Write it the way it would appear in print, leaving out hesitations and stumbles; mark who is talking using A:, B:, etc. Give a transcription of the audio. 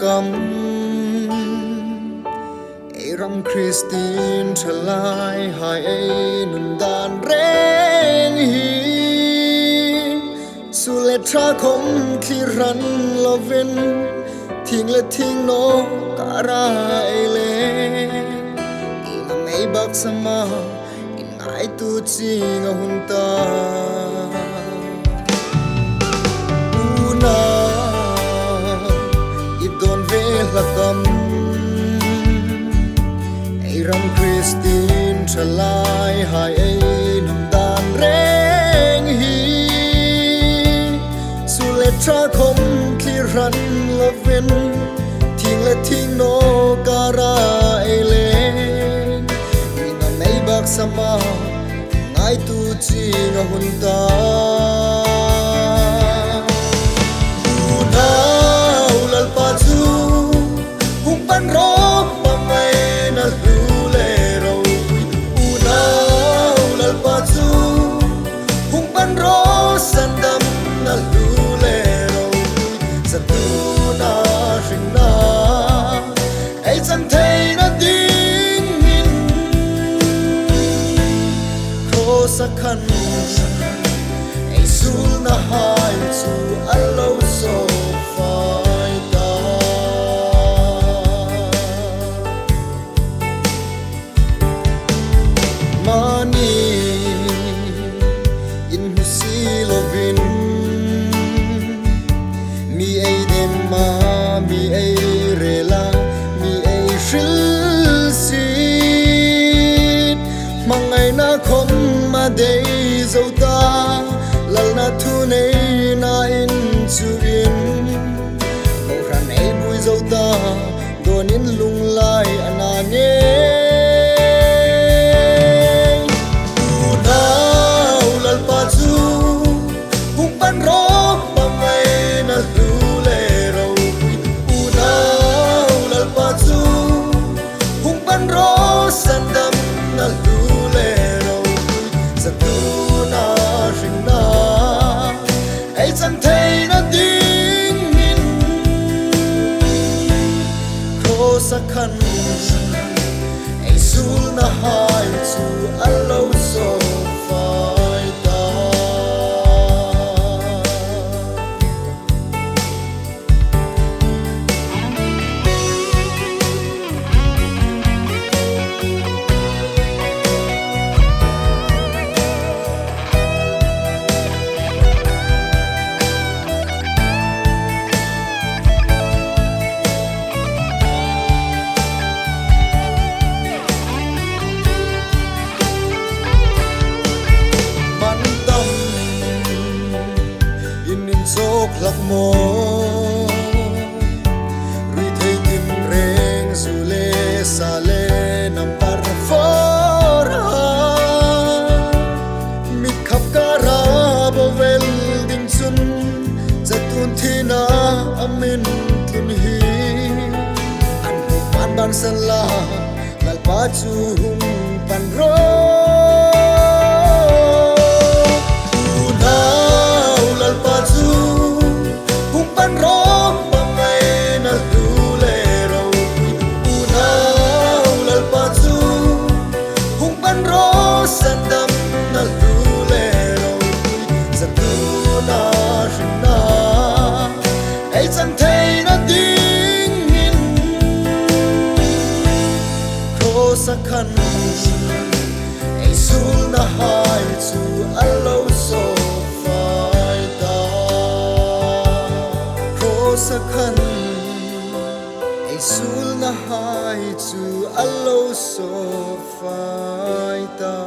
A: cầm ram Christine chalai hai nun dan reng hi su le tra khom khi ran lovin thing le thing no kara ele ina mei bak sama in ngai tu chi nga hun ta una I don ve la kam ram Christine chalai hai nun dan reng hi su le tra khom khi ran lovin thing le thing no kara ele ina mei bak sama ngai tu chi nga hun ta una ulal pa chu hung pan ro pa mai na lu le ro una ulal pa chu hung pan ro san dam na lu le ro sa tu na ring na ai chan thei na ding in ro sa khan ai sul na hai chu allo so fai da mani in husi lovin mi ai dem ma mi ai rela mi ai shil sit mangai na khom ma dei zota lal na thu nei na in chu in mo ran nei bui zota don in lung lai ana nge una ulal pa chu hung pan ro pa mai na lu le ro una ulal pa chu hung pan ro san dam na lu le ro sa tu na ring na ai chan thei na ding in kho sa khan ai sul na hai chu allo so fai da chok lak mo ri thei tim reng su le sa le nam par for mi khap kara bo vel ding sun zatun thina amin tun hi an hu pan ban san la lal pa chu hum pan ro sa khan ai sul na hai chu allo so fai da ro sa khan ai sul na hai chu allo so fai da